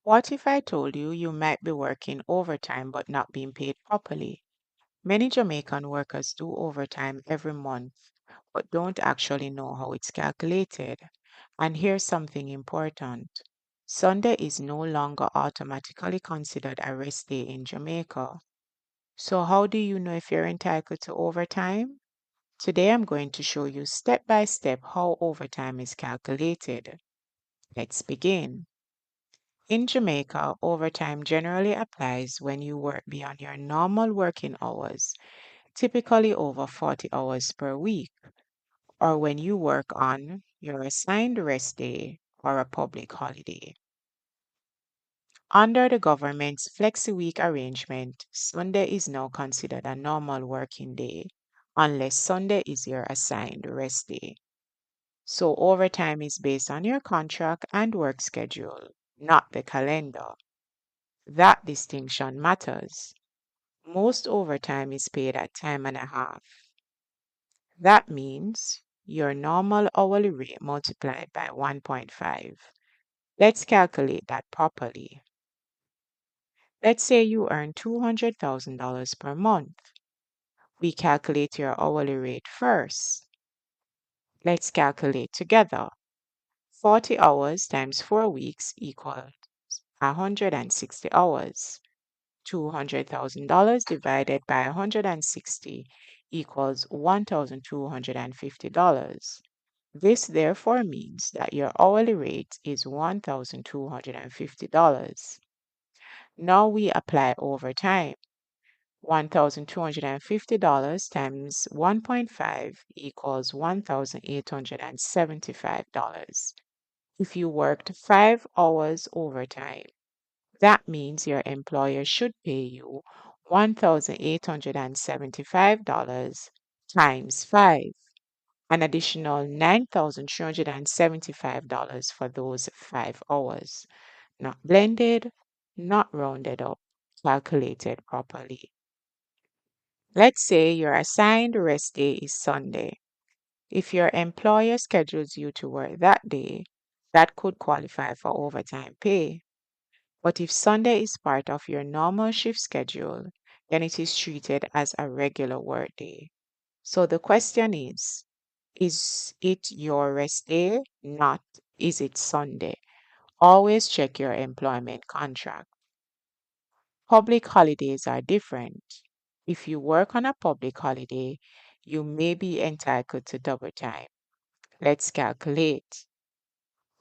What if I told you you might be working overtime but not being paid properly? Many Jamaican workers do overtime every month but don't actually know how it's calculated. And here's something important. Sunday is no longer automatically considered a rest day in Jamaica. So how do you know if you're entitled to overtime? Today I'm going to show you step by step how overtime is calculated. Let's begin. In Jamaica, overtime generally applies when you work beyond your normal working hours, typically over 40 hours per week, or when you work on your assigned rest day or a public holiday. Under the government's flexi-week arrangement, Sunday is now considered a normal working day unless Sunday is your assigned rest day. So overtime is based on your contract and work schedule, not the calendar. That distinction matters. Most overtime is paid at time and a half. That means your normal hourly rate multiplied by 1.5. Let's calculate that properly. Let's say you earn $200,000 per month. We calculate your hourly rate first. Let's calculate together. 40 hours times 4 weeks equals 160 hours. $200,000 divided by 160 equals $1,250. This therefore means that your hourly rate is $1,250. Now we apply overtime. $1,250 times 1.5 equals $1,875. If you worked 5 hours overtime, that means your employer should pay you $1,875 times 5, an additional $9,375 for those 5 hours. Not blended, not rounded up, calculated properly. Let's say your assigned rest day is Sunday. If your employer schedules you to work that day, that could qualify for overtime pay. But if Sunday is part of your normal shift schedule, then it is treated as a regular work day. So the question is it your rest day? Not, is it Sunday? Always check your employment contract. Public holidays are different. If you work on a public holiday, you may be entitled to double time. Let's calculate.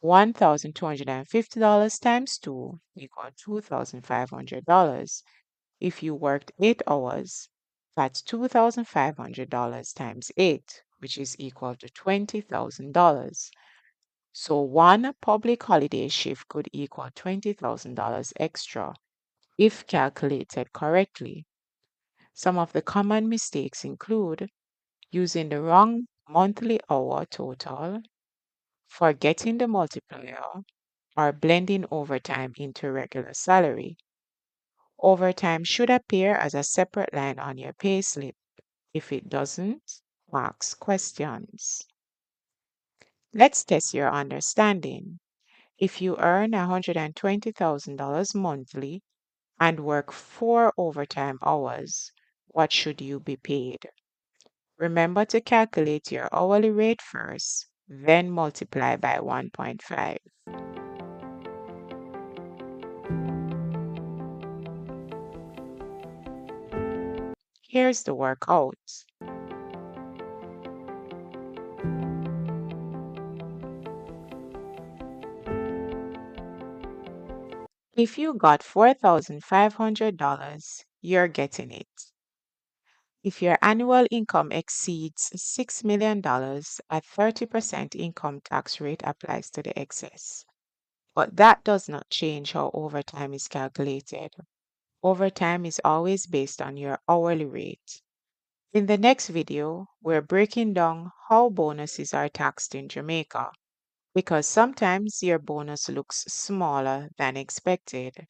$1,250 times 2 equals $2,500. If you worked 8 hours, that's $2,500 times 8, which is equal to $20,000. So one public holiday shift could equal $20,000 extra if calculated correctly. Some of the common mistakes include using the wrong monthly hour total, forgetting the multiplier, or blending overtime into regular salary. Overtime should appear as a separate line on your payslip. If it doesn't, ask questions. Let's test your understanding. If you earn $120,000 monthly and work 4 overtime hours, what should you be paid? Remember to calculate your hourly rate first, then multiply by 1.5. Here's the workout. If you got $4,500, you're getting it. If your annual income exceeds $6 million, a 30% income tax rate applies to the excess. But that does not change how overtime is calculated. Overtime is always based on your hourly rate. In the next video, we're breaking down how bonuses are taxed in Jamaica, because sometimes your bonus looks smaller than expected.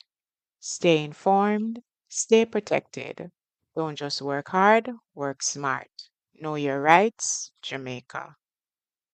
Stay informed, stay protected. Don't just work hard, work smart. Know your rights, Jamaica.